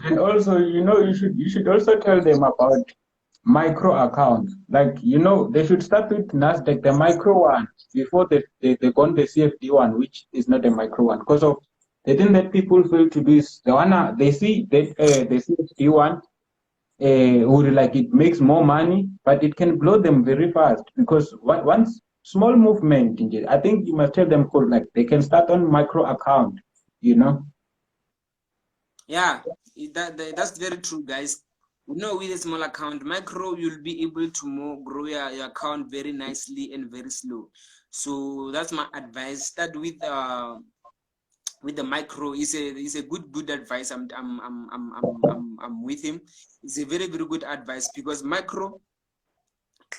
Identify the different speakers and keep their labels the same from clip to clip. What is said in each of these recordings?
Speaker 1: And also, you should also tell them about micro accounts. Like, they should start with Nasdaq, the micro one, before they go on the CFD one, which is not a micro one. Because of the thing that people fail to do is they see that the CFD one would like it makes more money, but it can blow them very fast because once small movement, I think you must tell them called like they can start on micro account, you know.
Speaker 2: Yeah, that's very true, guys. With a small account, micro, you'll be able to more grow your account very nicely and very slow. So that's my advice. Start with the micro. Is a good advice. I'm with him. It's a very very good advice because micro,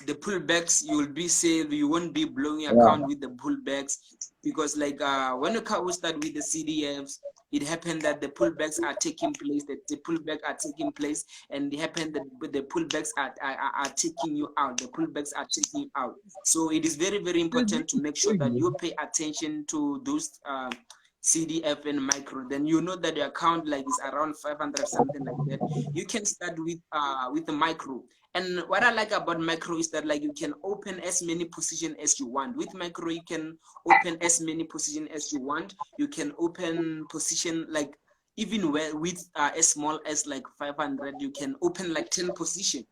Speaker 2: the pullbacks, you'll be safe. You won't be blowing your
Speaker 1: Yeah.
Speaker 2: account with the pullbacks because like when the car will start with the CDFs, it happened that the pullbacks are taking place, that the pullback are taking place, and it happened that the pullbacks are taking you out. The pullbacks are taking you out. So it is very very important to make sure that you pay attention to those CDF and micro. Then you know that your account like is around 500 something like that. You can start with the micro. And what I like about micro is that like you can open as many position as you want. With micro, you can open as many position as you want. You can open position like even with as small as like 500, you can open like 10 position.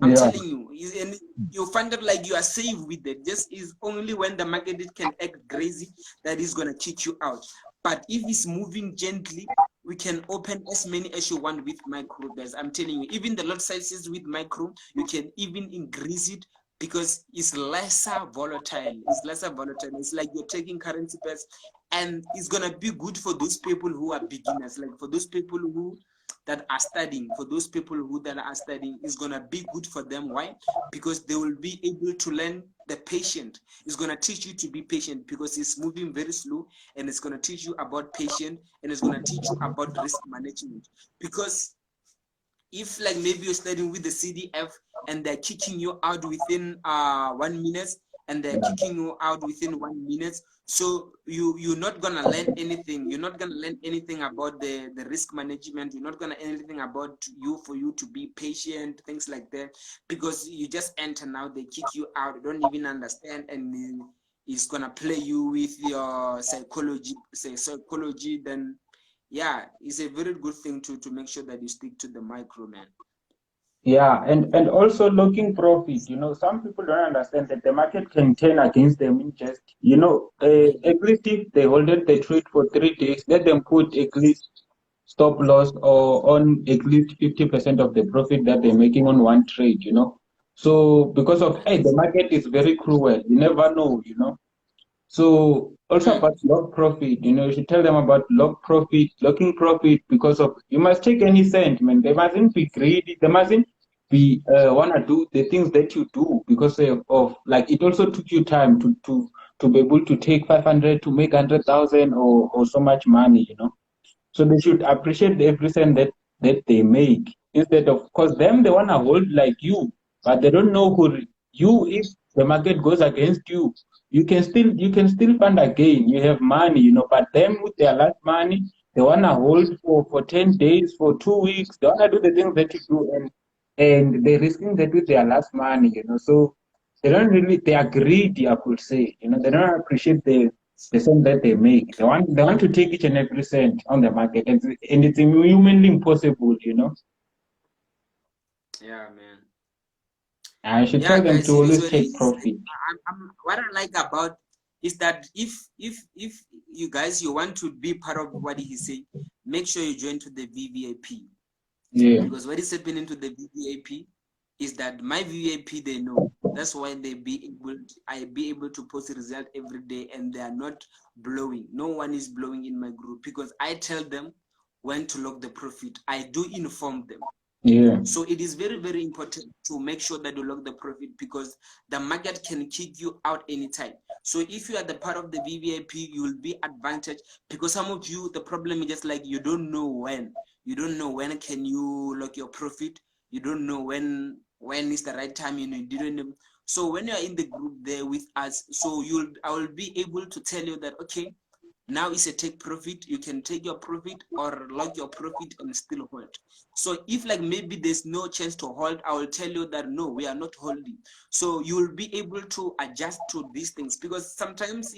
Speaker 2: I'm
Speaker 1: Yeah.
Speaker 2: telling you, and you find out like you are safe with it. Just is only when the market can act crazy that is gonna kick you out. But if it's moving gently, we can open as many as you want with micro, guys. I'm telling you, even the lot sizes with micro, you can even increase it because it's lesser volatile. It's lesser volatile. It's like you're taking currency pairs, and it's gonna be good for those people who are beginners, like for those people who that are studying, for those people who that are studying, is gonna be good for them. Why? Because they will be able to learn the patient. It's gonna teach you to be patient because it's moving very slow, and it's gonna teach you about patient, and it's gonna teach you about risk management. Because if like maybe you're studying with the CDF and they're kicking you out within 1 minute, and they're kicking you out within 1 minute, so you're not gonna learn anything. You're not gonna learn anything about the risk management. You're not gonna anything about for you to be patient, things like that, because you just enter now, they kick you out, you don't even understand, and it's gonna play you with your psychology. Then yeah, it's a very good thing to make sure that you stick to the micro, man.
Speaker 1: Yeah, and also looking profit. Some people don't understand that the market can turn against them in just, at least if they hold it, the trade for 3 days, let them put at least stop loss or on at least 50% of the profit that they're making on one trade. So because of, hey, the market is very cruel. You never know. So also
Speaker 2: Mm.
Speaker 1: about log profit, you should tell them about log profit, locking profit, because of you must take any cent, man. They mustn't be greedy. They mustn't be wanna do the things that you do because of like it also took you time to be able to take 500 to make 100,000 or so much money. So they should appreciate every cent that they make instead of because them they wanna hold like you, but they don't know you if the market goes against you. You can still fund again. You have money. But them with their last money, they wanna hold for 10 days, for 2 weeks. They wanna do the things that you do and they're risking that with their last money. So they are greedy, I could say. They don't appreciate the cent that they make. They want to take each and every cent on the market, and it's humanly impossible.
Speaker 2: Yeah, man.
Speaker 1: I should
Speaker 2: Yeah,
Speaker 1: tell them
Speaker 2: guys,
Speaker 1: to
Speaker 2: it is
Speaker 1: always
Speaker 2: what it
Speaker 1: take
Speaker 2: is.
Speaker 1: profit.
Speaker 2: What I like about is that if you guys you want to be part of what he say, make sure you join to the VVIP,
Speaker 1: Yeah,
Speaker 2: because what is happening to the VVIP is that my VVIP they know. That's why I be able to post a result every day, and they are not blowing. No one is blowing in my group because I tell them when to lock the profit. I do inform them.
Speaker 1: yeah,
Speaker 2: So it is very, very important to make sure that you lock the profit because the market can kick you out anytime. So if you are the part of the VVIP, you will be advantaged because some of you, the problem is just like you don't know when. You don't know when can you lock your profit. You don't know when is the right time. You didn't know. So when you are in the group there with us, so I will be able to tell you that okay, Now it's a take profit. You can take your profit or lock your profit and still hold. So if like maybe there's no chance to hold, I will tell you that no, we are not holding. So you will be able to adjust to these things, because sometimes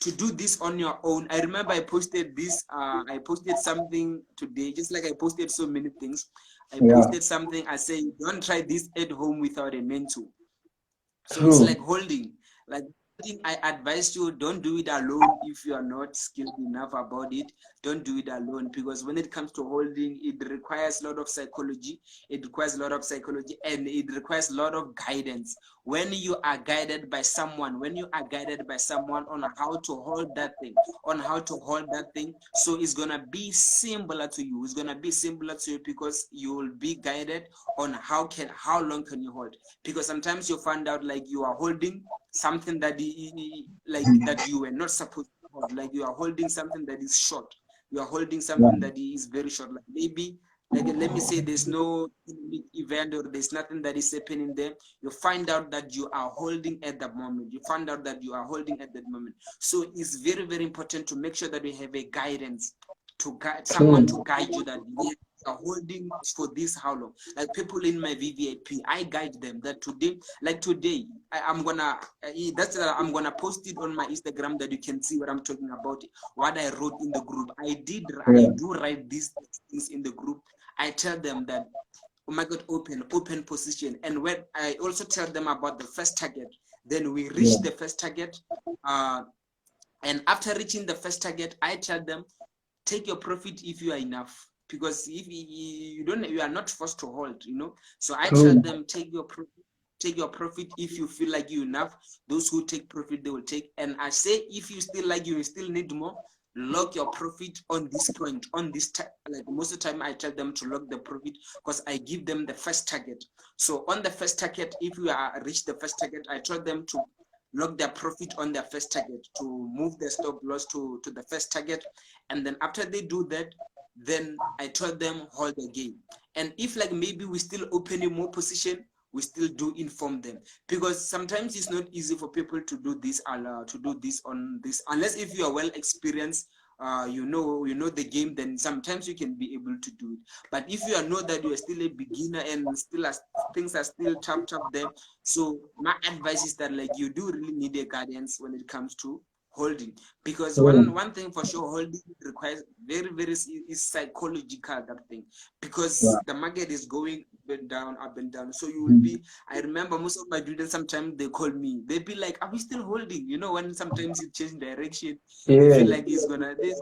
Speaker 2: to do this on your own. I remember I posted this, I posted something today, just like I posted so many things. I
Speaker 1: Yeah.
Speaker 2: posted something, I say, don't try this at home without a mentor. So it's
Speaker 1: True.
Speaker 2: like holding. Like I advise you, don't do it alone if you are not skilled enough about it. Don't do it alone, because when it comes to holding, it requires a lot of psychology. It requires a lot of psychology, and it requires a lot of guidance. When you are guided by someone, on how to hold that thing, so it's gonna be similar to you. It's gonna be similar to you because you will be guided on how long can you hold. Because sometimes you find out like you are holding something that like that you were not supposed to hold. Like you are holding something that is short. You are holding
Speaker 1: Yeah.
Speaker 2: something that is very short. Like maybe, like let me say, there's no event or there's nothing that is happening there. You find out that you are holding at the moment. So it's very, very important to make sure that we have a guidance, to guide someone, to
Speaker 1: True.
Speaker 2: guide you, that we are holding for this how long. Like people in my VVIP, I guide them that today, like today, I'm gonna I'm gonna post it on my Instagram, that you can see what I'm talking about, what I wrote in the group. I
Speaker 1: Yeah.
Speaker 2: do write these things in the group. I tell them that, oh my God, open position. And when I also tell them about the first target, then we
Speaker 1: Yeah.
Speaker 2: reach the first target. Uh, and after reaching the first target, I tell them, take your profit if you are enough, because if you don't, you are not forced to hold, so I tell
Speaker 1: True.
Speaker 2: them, take your profit if you feel like you enough. Those who take profit, they will take. And I say, if you still like, you still need more, lock your profit on this point, on this like most of the time I tell them to lock the profit, because I give them the first target. So on the first target, if you are reach the first target, I tell them to lock their profit on their first target, to move their stop loss to the first target. And then after they do that, then I told them hold again. And if like maybe we still opening more position, we still do inform them, because sometimes it's not easy for people to do this on this, unless if you are well experienced, you know the game, then sometimes you can be able to do it. But if you are know that you are still a beginner and still things are still tough there, so my advice is that like you do really need a guidance when it comes to holding, because
Speaker 1: True.
Speaker 2: one thing for sure, holding requires very, very is psychological, that thing,
Speaker 1: Yeah.
Speaker 2: because the market is going up and down. So you will
Speaker 1: Mhm.
Speaker 2: be, I remember most of my students, sometimes they call me, they be like, are we still holding, when sometimes you change direction, you feel
Speaker 1: Yes.
Speaker 2: like it's gonna this.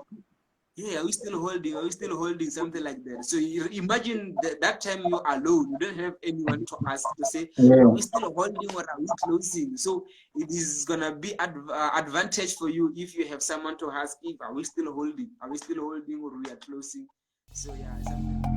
Speaker 2: Yeah, are we still holding? Are we still holding? Something like that. So you imagine that time you're alone. You don't have anyone to ask, to say,
Speaker 1: Yeah.
Speaker 2: are we still holding or are we closing? So it is gonna be advantage for you if you have someone to ask, if are we still holding? Are we still holding or we are closing? So yeah, something.